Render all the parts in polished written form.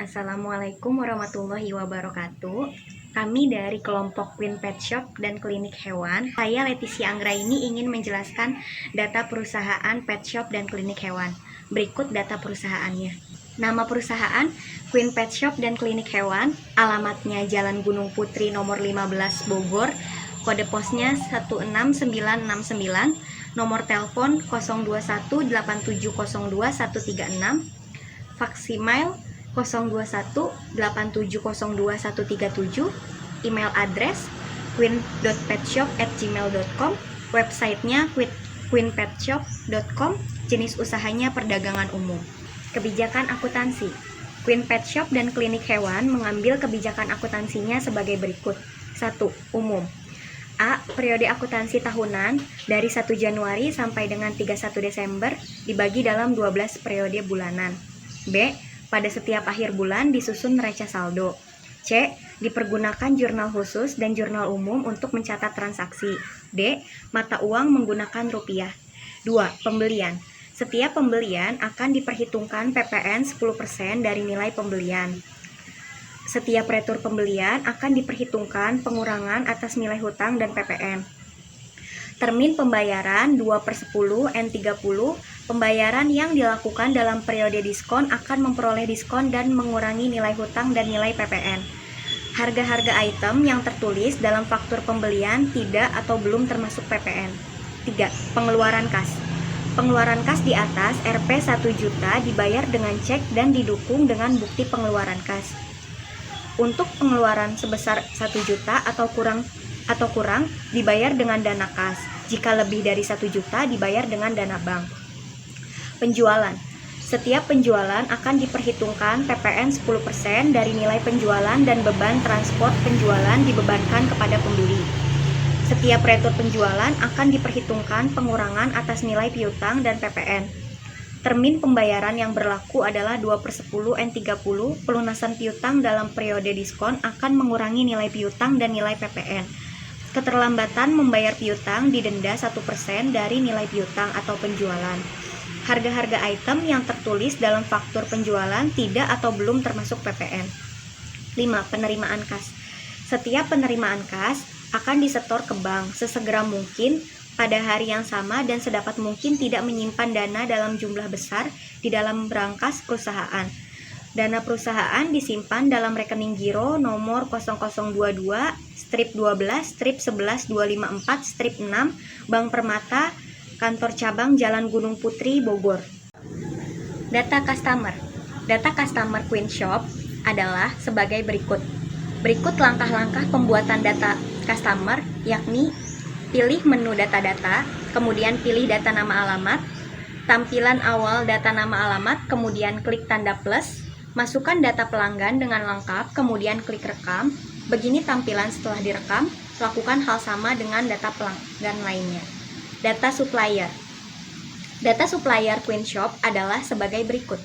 Assalamualaikum warahmatullahi wabarakatuh. Kami dari kelompok Queen Pet Shop dan Klinik Hewan. Saya Leticia Anggraini ingin menjelaskan data perusahaan pet shop dan klinik hewan. Berikut data perusahaannya. Nama perusahaan Queen Pet Shop dan Klinik Hewan. Alamatnya Jalan Gunung Putri nomor 15 Bogor. Kode posnya 16969. Nomor telepon 0218702 136. Faksimail 0218702 137. Email address queen.petshop@gmail.com. Websitenya queenpetshop.com. Jenis usahanya perdagangan umum. Kebijakan akuntansi. Queen Pet Shop dan Klinik Hewan mengambil kebijakan akuntansinya sebagai berikut. 1. Umum. A. Periode akuntansi tahunan dari 1 Januari sampai dengan 31 Desember dibagi dalam 12 periode bulanan. B. Pada setiap akhir bulan disusun neraca saldo. C. Dipergunakan jurnal khusus dan jurnal umum untuk mencatat transaksi. D. Mata uang menggunakan rupiah. 2. Pembelian. Setiap pembelian akan diperhitungkan PPN 10% dari nilai pembelian. Setiap retur pembelian akan diperhitungkan pengurangan atas nilai hutang dan PPN. Termin pembayaran 2/10 N30. Pembayaran yang dilakukan dalam periode diskon akan memperoleh diskon dan mengurangi nilai hutang dan nilai PPN. Harga-harga item yang tertulis dalam faktur pembelian tidak atau belum termasuk PPN. 3. Pengeluaran kas. Pengeluaran kas di atas Rp 1 juta dibayar dengan cek dan didukung dengan bukti pengeluaran kas. Untuk pengeluaran sebesar 1 juta atau kurang dibayar dengan dana kas. Jika lebih dari 1 juta dibayar dengan dana bank. Penjualan. Setiap penjualan akan diperhitungkan PPN 10% dari nilai penjualan dan beban transport penjualan dibebankan kepada pembeli. Setiap retur penjualan akan diperhitungkan pengurangan atas nilai piutang dan PPN. Termin pembayaran yang berlaku adalah 2/10 N30. Pelunasan piutang dalam periode diskon akan mengurangi nilai piutang dan nilai PPN. Keterlambatan membayar piutang didenda 1% dari nilai piutang atau penjualan. Harga-harga item yang tertulis dalam faktur penjualan tidak atau belum termasuk PPN. 5. Penerimaan kas. Setiap penerimaan kas akan disetor ke bank sesegera mungkin pada hari yang sama dan sedapat mungkin tidak menyimpan dana dalam jumlah besar di dalam berangkas perusahaan. Dana perusahaan disimpan dalam rekening giro nomor 0022-12-11254-6 Bank Permata, Kantor Cabang Jalan Gunung Putri, Bogor. Data customer. Data customer Queen Shop adalah sebagai berikut. Berikut langkah-langkah pembuatan data customer, yakni pilih menu data-data, kemudian pilih data nama alamat, tampilan awal data nama alamat, kemudian klik tanda plus, masukkan data pelanggan dengan lengkap, kemudian klik rekam. Begini tampilan setelah direkam, lakukan hal sama dengan data pelanggan lainnya. Data supplier. Data supplier Queen Shop adalah sebagai berikut.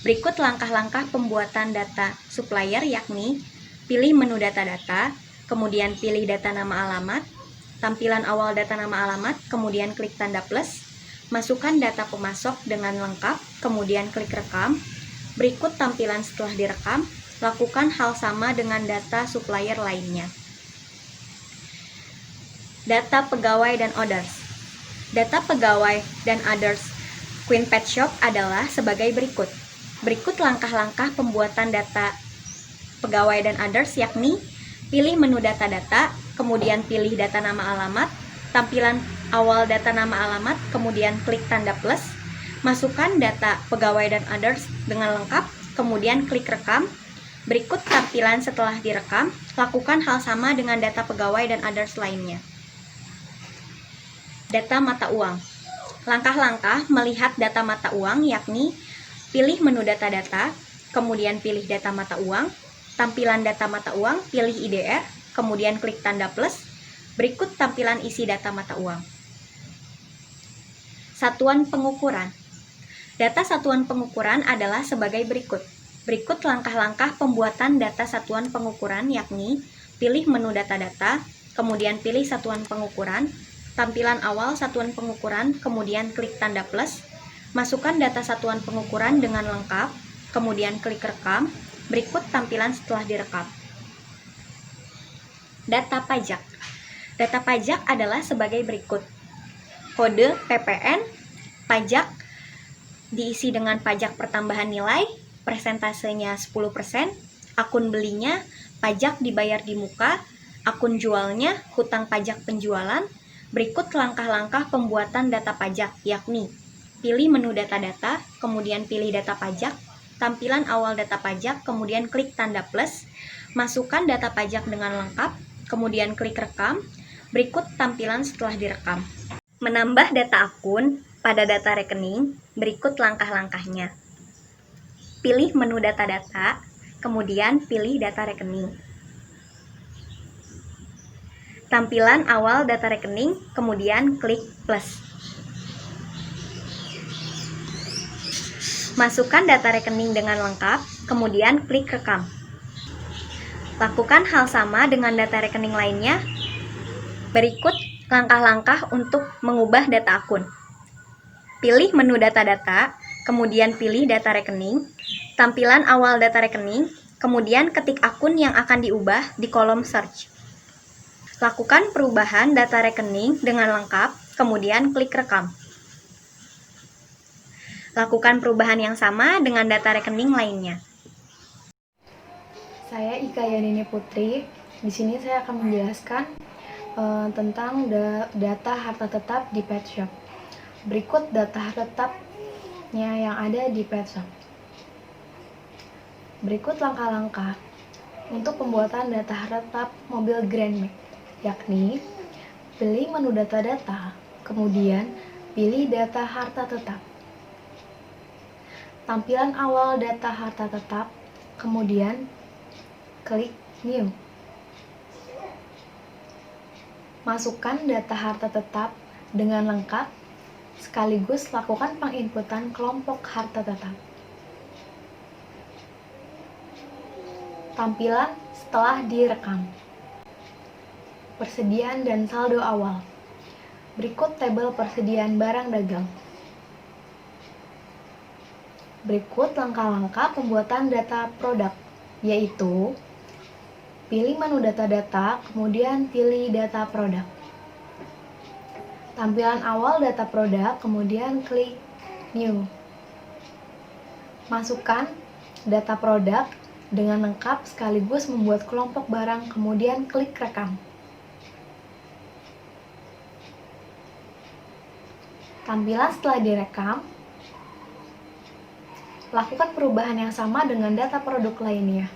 Berikut langkah-langkah pembuatan data supplier, yakni pilih menu data-data, kemudian pilih data nama alamat, tampilan awal data nama alamat, kemudian klik tanda plus, masukkan data pemasok dengan lengkap, kemudian klik rekam. Berikut tampilan setelah direkam, lakukan hal sama dengan data supplier lainnya. Data pegawai dan others. Data pegawai dan others Queen Pet Shop adalah sebagai berikut. Berikut langkah-langkah pembuatan data pegawai dan others, yakni pilih menu data-data, kemudian pilih data nama alamat, tampilan awal data nama alamat, kemudian klik tanda plus, masukkan data pegawai dan others dengan lengkap, kemudian klik rekam. Berikut tampilan setelah direkam, lakukan hal sama dengan data pegawai dan others lainnya. Data mata uang. Langkah-langkah melihat data mata uang, yakni pilih menu data-data, kemudian pilih data mata uang, tampilan data mata uang, pilih IDR, kemudian klik tanda plus. Berikut tampilan isi data mata uang. Satuan pengukuran. Data satuan pengukuran adalah sebagai berikut. Berikut langkah-langkah pembuatan data satuan pengukuran, yakni pilih menu data-data, kemudian pilih satuan pengukuran, tampilan awal satuan pengukuran, kemudian klik tanda plus, masukkan data satuan pengukuran dengan lengkap, kemudian klik rekam. Berikut tampilan setelah direkam. Data pajak. Data pajak adalah sebagai berikut. Kode PPN, pajak, diisi dengan pajak pertambahan nilai, persentasenya 10%, akun belinya, pajak dibayar di muka, akun jualnya, hutang pajak penjualan. Berikut langkah-langkah pembuatan data pajak, yakni pilih menu data-data, kemudian pilih data pajak, tampilan awal data pajak, kemudian klik tanda plus, masukkan data pajak dengan lengkap, kemudian klik rekam. Berikut tampilan setelah direkam. Menambah data akun pada data rekening, berikut langkah-langkahnya. Pilih menu data-data, kemudian pilih data rekening. Tampilan awal data rekening, kemudian klik plus. Masukkan data rekening dengan lengkap, kemudian klik rekam. Lakukan hal sama dengan data rekening lainnya. Berikut langkah-langkah untuk mengubah data akun. Pilih menu data-data, kemudian pilih data rekening, tampilan awal data rekening, kemudian ketik akun yang akan diubah di kolom search. Lakukan perubahan data rekening dengan lengkap, kemudian klik rekam. Lakukan perubahan yang sama dengan data rekening lainnya. Saya Ika Yanini Putri. Di sini saya akan menjelaskan tentang data harta tetap di pet shop. Berikut data harta tetapnya yang ada di pet shop. Berikut langkah-langkah untuk pembuatan data harta tetap mobil Grand Max, yakni pilih menu data-data, kemudian pilih data harta tetap. Tampilan awal data harta tetap, kemudian klik New. Masukkan data harta tetap dengan lengkap, sekaligus lakukan penginputan kelompok harta tetap. Tampilan setelah direkam. Persediaan dan saldo awal. Berikut tabel persediaan barang dagang. Berikut langkah-langkah pembuatan data produk, yaitu pilih menu data-data, kemudian pilih data produk. Tampilan awal data produk, kemudian klik New. Masukkan data produk dengan lengkap sekaligus membuat kelompok barang, kemudian klik rekam. Tampilan setelah direkam, lakukan perubahan yang sama dengan data produk lainnya.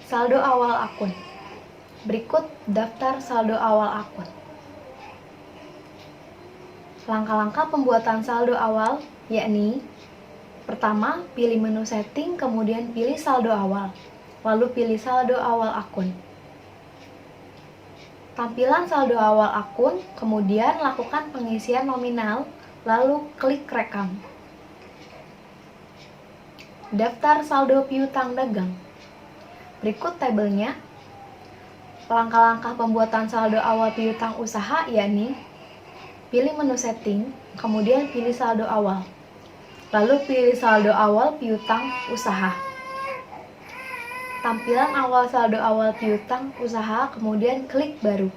Saldo awal akun. Berikut daftar saldo awal akun. Langkah-langkah pembuatan saldo awal, yakni pertama, pilih menu setting, kemudian pilih saldo awal, lalu pilih saldo awal akun. Tampilan saldo awal akun, kemudian lakukan pengisian nominal, lalu klik rekam. Daftar saldo piutang dagang. Berikut tabelnya. Langkah-langkah pembuatan saldo awal piutang usaha, yakni pilih menu setting, kemudian pilih saldo awal, lalu pilih saldo awal piutang usaha. Tampilan awal saldo awal piutang usaha, kemudian klik baru.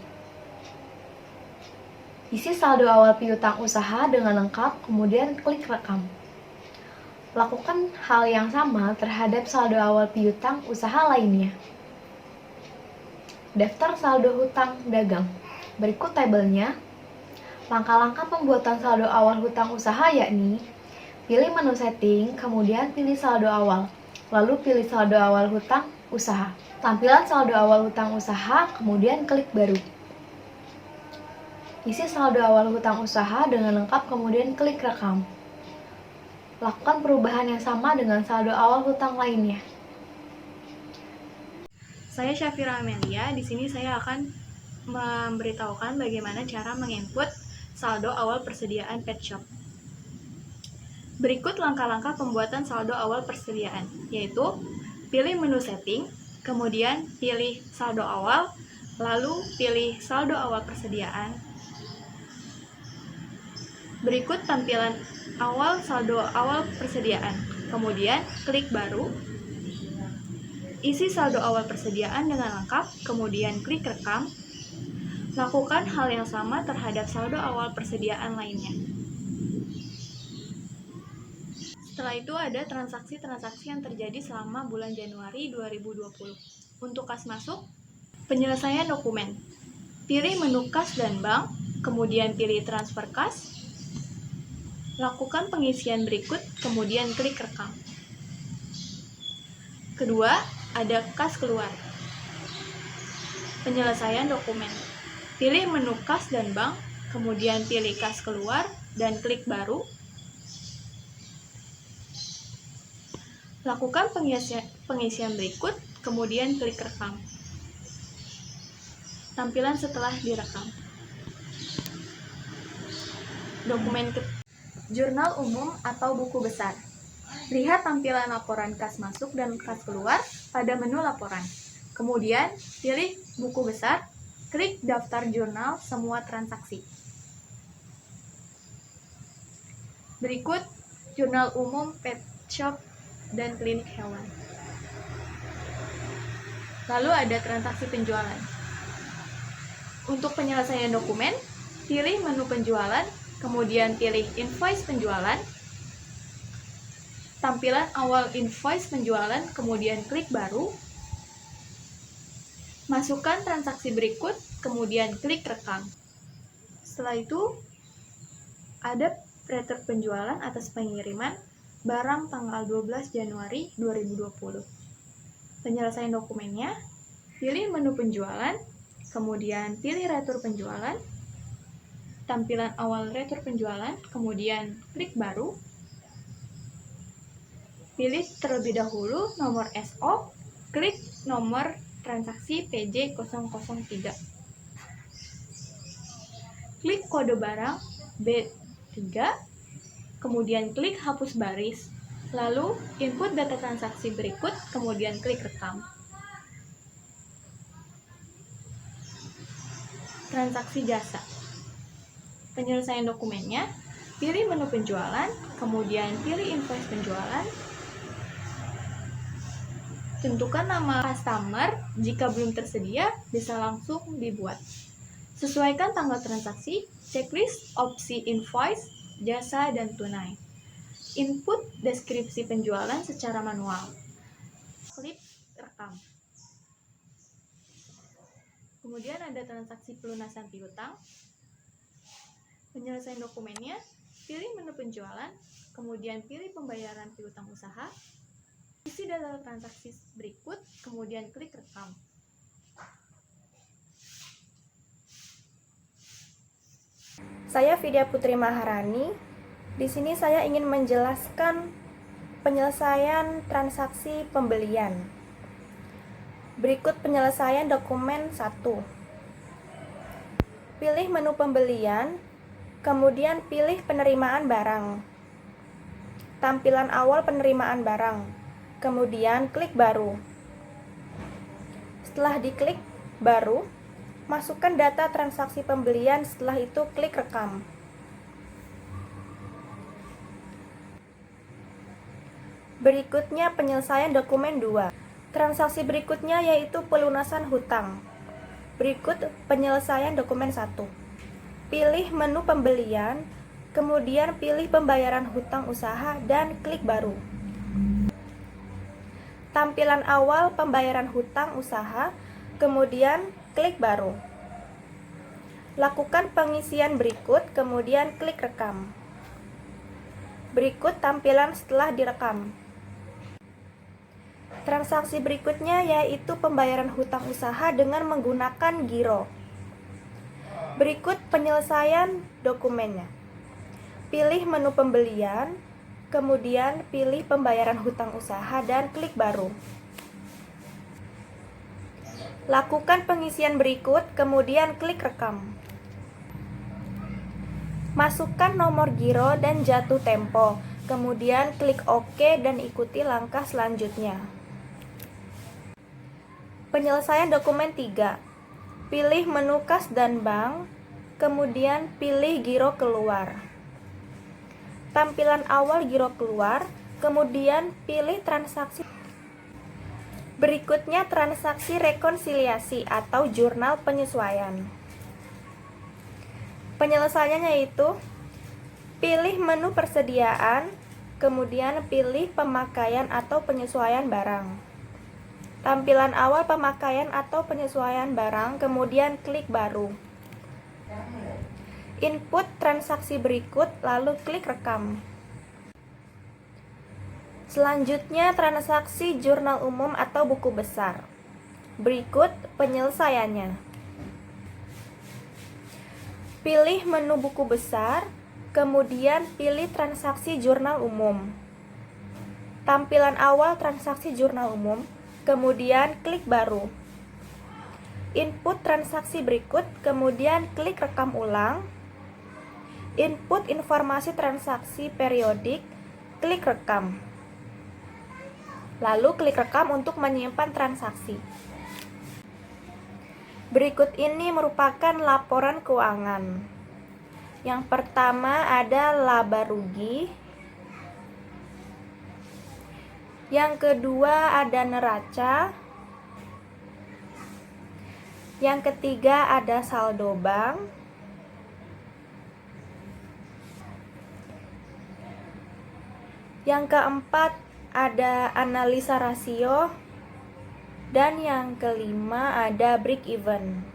Isi saldo awal piutang usaha dengan lengkap, kemudian klik rekam. Lakukan hal yang sama terhadap saldo awal piutang usaha lainnya. Daftar saldo hutang dagang. Berikut tabelnya. Langkah-langkah pembuatan saldo awal hutang usaha, yakni pilih menu setting, kemudian pilih saldo awal, lalu pilih saldo awal hutang usaha. Tampilan saldo awal hutang usaha, kemudian klik baru. Isi saldo awal hutang usaha dengan lengkap, kemudian klik rekam. Lakukan perubahan yang sama dengan saldo awal hutang lainnya. Saya Syafira Amelia. Di sini saya akan memberitahukan bagaimana cara menginput saldo awal persediaan pet shop. Berikut langkah-langkah pembuatan saldo awal persediaan, yaitu pilih menu setting, kemudian pilih saldo awal, lalu pilih saldo awal persediaan. Berikut tampilan awal saldo awal persediaan, kemudian klik baru. Isi saldo awal persediaan dengan lengkap, kemudian klik rekam. Lakukan hal yang sama terhadap saldo awal persediaan lainnya. Setelah itu ada transaksi-transaksi yang terjadi selama bulan Januari 2020. Untuk kas masuk, penyelesaian dokumen. Pilih menu kas dan bank, kemudian pilih transfer kas. Lakukan pengisian berikut, kemudian klik rekam. Kedua, ada kas keluar. Penyelesaian dokumen. Pilih menu kas dan bank, kemudian pilih kas keluar dan klik baru. Lakukan pengisian berikut, kemudian klik rekam. Tampilan setelah direkam. Dokumen jurnal umum atau buku besar. Lihat tampilan laporan kas masuk dan kas keluar pada menu laporan. Kemudian, pilih buku besar, klik daftar jurnal semua transaksi. Berikut jurnal umum pet shop dan klinik hewan. Lalu ada transaksi penjualan. Untuk penyelesaian dokumen, pilih menu penjualan, kemudian pilih invoice penjualan. Tampilan awal invoice penjualan, kemudian klik baru. Masukkan transaksi berikut, kemudian klik rekam. Setelah itu, ada retur penjualan atas pengiriman barang tanggal 12 Januari 2020. Penyelesaian dokumennya, pilih menu penjualan, kemudian pilih retur penjualan. Tampilan awal retur penjualan, kemudian klik baru. Pilih terlebih dahulu nomor SO, klik nomor transaksi PJ003. Klik kode barang B3, kemudian klik hapus baris, lalu input data transaksi berikut, kemudian klik rekam. Transaksi jasa. Penyelesaian dokumennya, pilih menu penjualan, kemudian pilih invoice penjualan. Tentukan nama customer, jika belum tersedia bisa langsung dibuat. Sesuaikan tanggal transaksi, checklist opsi invoice, jasa, dan tunai. Input deskripsi penjualan secara manual. Klik rekam. Kemudian ada transaksi pelunasan piutang. Penyelesaian dokumennya, pilih menu penjualan, kemudian pilih pembayaran piutang usaha. Isi data transaksi berikut, kemudian klik rekam. Saya Vidya Putri Maharani. Di sini saya ingin menjelaskan penyelesaian transaksi pembelian. Berikut penyelesaian dokumen 1. Pilih menu pembelian, kemudian pilih penerimaan barang. Tampilan awal penerimaan barang. Kemudian klik baru. Setelah diklik baru, masukkan data transaksi pembelian, setelah itu klik rekam. Berikutnya penyelesaian dokumen 2. Transaksi berikutnya yaitu pelunasan hutang. Berikut penyelesaian dokumen 1. Pilih menu pembelian, kemudian pilih pembayaran hutang usaha dan klik baru. Tampilan awal pembayaran hutang usaha, kemudian klik baru. Lakukan pengisian berikut, kemudian klik rekam. Berikut tampilan setelah direkam. Transaksi berikutnya yaitu pembayaran hutang usaha dengan menggunakan giro. Berikut penyelesaian dokumennya. Pilih menu pembelian, kemudian pilih pembayaran hutang usaha dan klik baru. Lakukan pengisian berikut, kemudian klik rekam. Masukkan nomor giro dan jatuh tempo, kemudian klik OK dan ikuti langkah selanjutnya. Penyelesaian dokumen 3. Pilih menu kas dan bank, kemudian pilih giro keluar. Tampilan awal giro keluar, Kemudian pilih transaksi. Berikutnya transaksi rekonsiliasi atau jurnal penyesuaian. Penyelesaiannya yaitu pilih menu persediaan, kemudian pilih pemakaian atau penyesuaian barang. Tampilan awal pemakaian atau penyesuaian barang, kemudian klik baru. Input transaksi berikut, lalu klik rekam. Selanjutnya transaksi jurnal umum atau buku besar. Berikut penyelesaiannya. Pilih menu buku besar, kemudian pilih transaksi jurnal umum. Tampilan awal transaksi jurnal umum, kemudian klik baru. Input transaksi berikut, kemudian klik rekam ulang. Input informasi transaksi periodik, klik rekam. Lalu klik rekam untuk menyimpan transaksi. Berikut ini merupakan laporan keuangan. Yang pertama ada laba rugi. Yang kedua ada neraca. Yang ketiga ada saldo bank. Yang keempat ada analisa rasio, dan yang kelima ada break even.